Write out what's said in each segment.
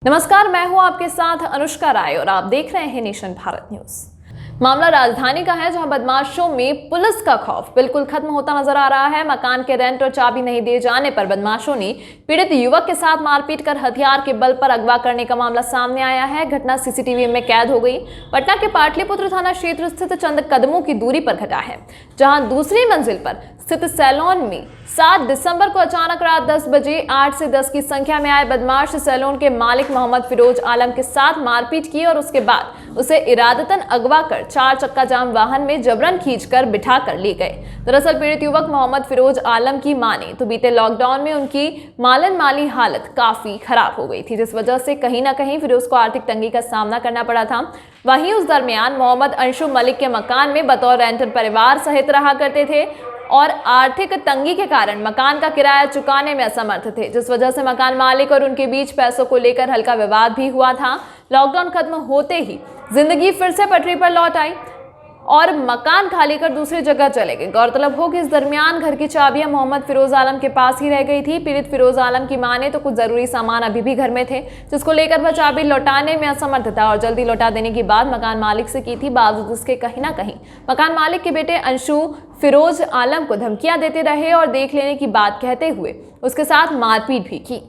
नमस्कार, मैं हूं आपके साथ अनुष्का राय और आप देख रहे हैं नेशन भारत न्यूज। मामला राजधानी का है, जहां बदमाशों में पुलिस का खौफ बिल्कुल खत्म होता नजर आ रहा है। मकान के रेंट और चाबी नहीं दिए जाने पर बदमाशों ने पीड़ित युवक के साथ मारपीट कर हथियार के बल पर अगवा करने का मामला सामने आया है। घटना सीसीटीवी में कैद हो गई। पटना के पाटलिपुत्र थाना क्षेत्र स्थित चंद कदमों की दूरी पर घटा है, जहां दूसरी मंजिल पर स्थित सैलून में 7 दिसंबर को अचानक रात 10 बजे 8 से 10 की संख्या में आए बदमाश सैलून के मालिक मोहम्मद फिरोज आलम के साथ मारपीट की और उसके बाद उसे इरादतन अगवा कर 4 चक्का जाम वाहन में जबरन खींचकर बिठा कर ले गए। दरअसल पीड़ित युवक मोहम्मद फिरोज आलम की माने तो बीते लॉकडाउन में उनकी मालन माली हालत काफी खराब हो गई थी, जिस वजह से कहीं ना कहीं फिरोज को आर्थिक तंगी का सामना करना पड़ा था। वहीं उस दरमियान मोहम्मद अंशु मलिक के मकान में बतौर रेंटर परिवार सहित रहा करते थे और आर्थिक तंगी के कारण मकान का किराया चुकाने में असमर्थ थे, जिस वजह से मकान मालिक और उनके बीच पैसों को लेकर हल्का विवाद भी हुआ था। लॉकडाउन खत्म होते ही जिंदगी फिर से पटरी पर लौट आई और मकान खाली कर दूसरी जगह चले गए। गौरतलब हो कि इस दरमियान घर की चाबियां मोहम्मद फिरोज आलम के पास ही रह गई थी। पीड़ित फिरोज आलम की माने तो कुछ जरूरी सामान अभी भी घर में थे, जिसको लेकर वह चाबी लौटाने में असमर्थ था और जल्दी लौटा देने की बात मकान मालिक से की थी। बावजूद इसके कहीं ना कहीं मकान मालिक के बेटे अंशु फिरोज आलम को धमकियां देते रहे और देख लेने की बात कहते हुए उसके साथ मारपीट भी की।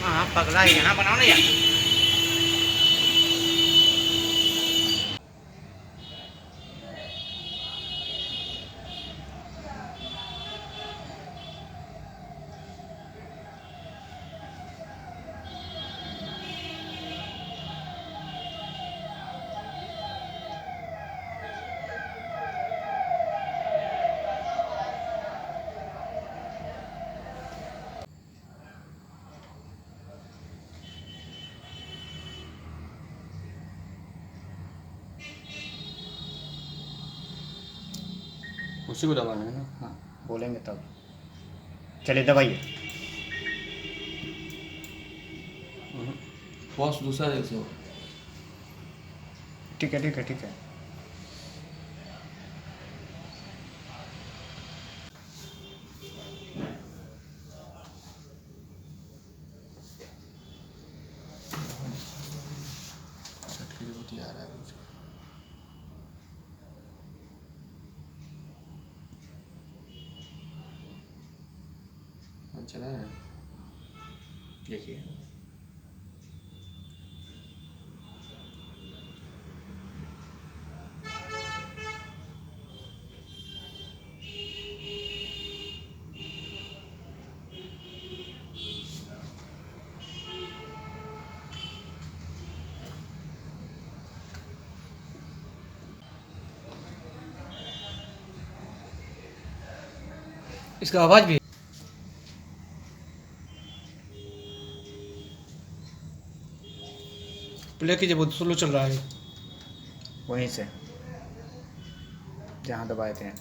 हाँ पगला है, यहाँ बनाओ ना यार। उसी को दबाना है ना। हाँ बोलेंगे तब। चलिए दबाइए। बॉस दूसरा जैसे हो। ठीक है ठीक है ठीक है। आ रहा है मुझे। चला है, देखिए इसका आवाज़ भी प्ले कीजिए, बहुत स्लो चल रहा है। वहीं से जहाँ दबाए थे।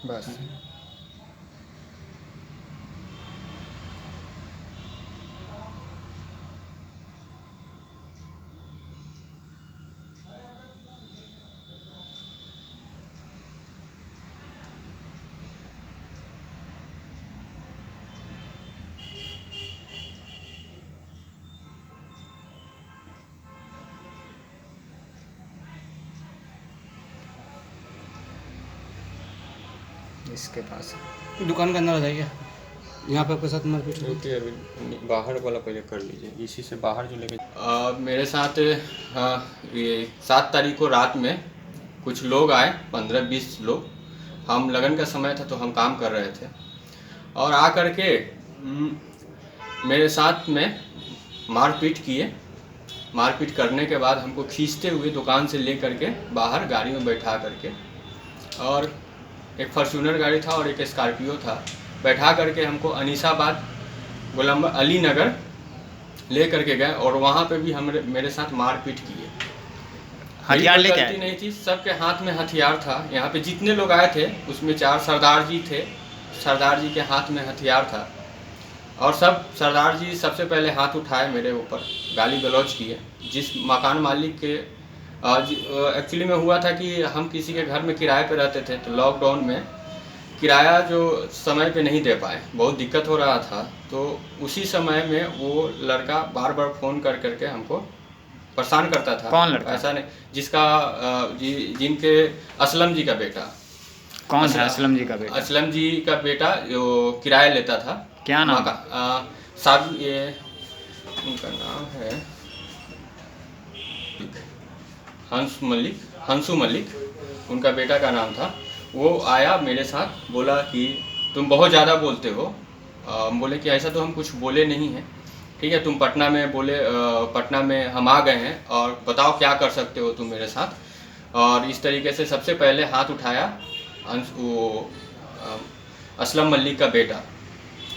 बस इसके पास दुकान के अंदर आ जाइए। यहाँ पे आपके साथ मारपीट हुई। ओके, अभी बाहर वाला पहले कर लीजिए, इसी से बाहर जो लेके मेरे साथ ये 7 तारीख को रात में कुछ लोग आए, 15-20 लोग। हम लगन का समय था तो हम काम कर रहे थे और आ करके मेरे साथ में मारपीट किए। मारपीट करने के बाद हमको खींचते हुए दुकान से ले करके बाहर गाड़ी में बैठा करके, और एक फॉर्च्यूनर गाड़ी था और एक स्कॉर्पियो था, बैठा करके हमको अनीसाबाद गुलाम अली नगर ले करके गए और वहाँ पे भी हम मेरे साथ मारपीट किए। हथियार मेरी कोई लेके गलती आए? नहीं थी, सबके हाथ में हथियार था। यहाँ पे जितने लोग आए थे उसमें 4 सरदार जी थे, सरदार जी के हाथ में हथियार था और सब सरदार जी सबसे पहले हाथ उठाए मेरे ऊपर, गाली गलौज किए। जिस मकान मालिक के एक्चुअली में हुआ था कि हम किसी के घर में किराए पे रहते थे, तो लॉकडाउन में किराया जो समय पे नहीं दे पाए, बहुत दिक्कत हो रहा था। तो उसी समय में वो लड़का बार बार फ़ोन कर करके हमको परेशान करता था। कौन लड़का? ऐसा नहीं, जिसका जिनके असलम जी का बेटा। कौन है असलम जी का बेटा? असलम जी का बेटा जो किराया लेता था। क्या नाम? साबु, ये उनका नाम है हंसू मलिक, उनका बेटा का नाम था। वो आया मेरे साथ, बोला कि तुम बहुत ज़्यादा बोलते हो। बोले कि ऐसा तो हम कुछ बोले नहीं हैं, ठीक है, तुम पटना में बोले, पटना में हम आ गए हैं और बताओ क्या कर सकते हो तुम मेरे साथ। और इस तरीके से सबसे पहले हाथ उठाया वो असलम मलिक का बेटा,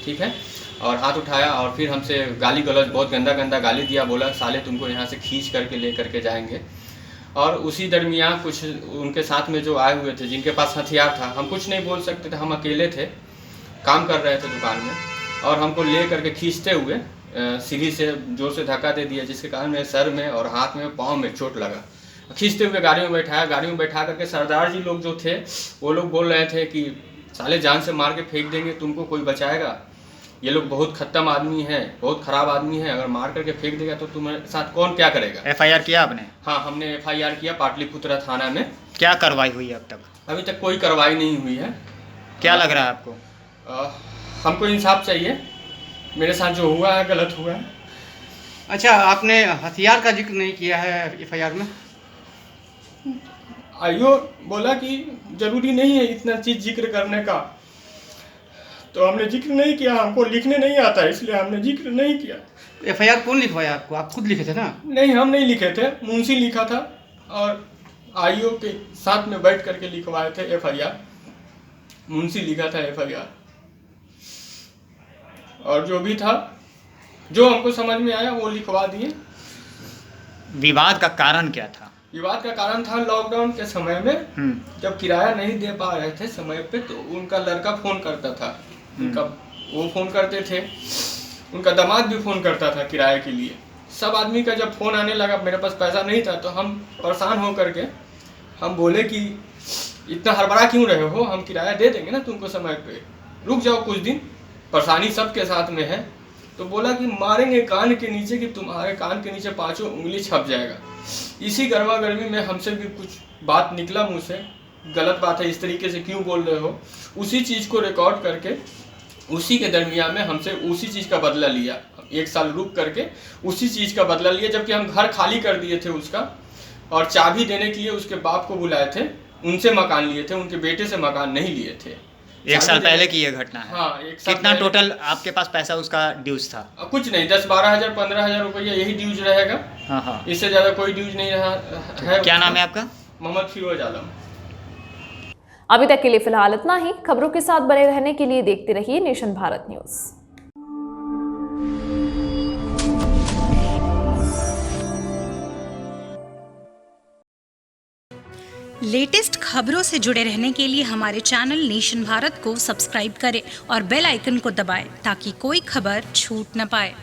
ठीक है, और हाथ उठाया और फिर हमसे गाली गलौज, बहुत गंदा गंदा गाली दिया। बोला साले तुमको यहाँ से खींच करके ले करके जाएंगे। और उसी दरमियान कुछ उनके साथ में जो आए हुए थे, जिनके पास हथियार था, हम कुछ नहीं बोल सकते थे, हम अकेले थे, काम कर रहे थे दुकान में, और हमको ले करके खींचते हुए सीढ़ी से जोर से धक्का दे दिया, जिसके कारण मेरे सर में और हाथ में, पाँव में चोट लगा। खींचते हुए गाड़ी में बैठाया, गाड़ी में बैठा करके सरदार जी लोग जो थे वो लोग बोल रहे थे कि साले जान से मार के फेंक देंगे, तुमको कोई बचाएगा, ये लोग बहुत खत्म आदमी है, बहुत खराब आदमी है, अगर मार करके फेंक देगा तो तुम्हारे साथ कौन क्या करेगा। FIR किया आपने? हाँ, हमने FIR किया पाटलिपुत्रा थाना में। क्या कार्रवाई हुई अब तक? अभी तक कोई कार्रवाई नहीं हुई है। क्या लग रहा है आपको? हमको इंसाफ चाहिए, मेरे साथ जो हुआ है गलत हुआ है। अच्छा, आपने हथियार का जिक्र नहीं किया है FIR में? आइयो बोला कि जरूरी नहीं है इतना चीज़ जिक्र करने का, तो हमने जिक्र नहीं किया, हमको लिखने नहीं आता इसलिए हमने जिक्र नहीं किया। FIR कौन लिखवाया आपको? आप खुद लिखे थे ना? नहीं, हम नहीं लिखे थे, मुंशी लिखा था और आईओ के साथ में बैठ करके लिखवाए थे FIR। मुंशी लिखा था FIR, और जो भी था, जो हमको समझ में आया वो लिखवा दिए। विवाद का कारण क्या था? विवाद का कारण था लॉकडाउन के समय में जब किराया नहीं दे पा रहे थे समय पे, तो उनका लड़का फ़ोन करता था, उनका वो फ़ोन करते थे, उनका दामाद भी फ़ोन करता था किराए के लिए। सब आदमी का जब फ़ोन आने लगा, मेरे पास पैसा नहीं था, तो हम परेशान हो करके हम बोले कि इतना हड़बड़ा क्यों रहे हो, हम किराया दे देंगे ना तुमको समय पे, रुक जाओ कुछ दिन, परेशानी सबके साथ में है। तो बोला कि मारेंगे कान के नीचे, कि तुम्हारे कान के नीचे 5 उंगली छप जाएगा। इसी गर्मा गर्मी में हमसे भी कुछ बात निकला मुँह से, गलत बात है, इस तरीके से क्यों बोल रहे हो। उसी चीज़ को रिकॉर्ड करके उसी के दरमियान में हमसे उसी चीज़ का बदला लिया, 1 साल रुक करके उसी चीज़ का बदला लिया, जबकि हम घर खाली कर दिए थे उसका, और चाबी देने के लिए उसके बाप को बुलाए थे, उनसे मकान लिए थे, उनके बेटे से मकान नहीं लिए थे। 1 साल पहले की ये घटना है? हाँ, 1 साल कितना पहले। टोटल आपके पास पैसा उसका ड्यूज था? कुछ नहीं, 10-12 हज़ार 15 हज़ार रुपया यही ड्यूज रहेगा। हाँ। इससे ज़्यादा कोई ड्यूज नहीं रहा है। क्या नाम है आपका? मोहम्मद फिरोज आलम। अभी तक के लिए फिलहाल इतना ही। खबरों के साथ बने रहने के लिए देखते रहिए नेशन भारत न्यूज। लेटेस्ट खबरों से जुड़े रहने के लिए हमारे चैनल नेशन भारत को सब्सक्राइब करें और बेल आइकन को दबाएं ताकि कोई खबर छूट न पाए।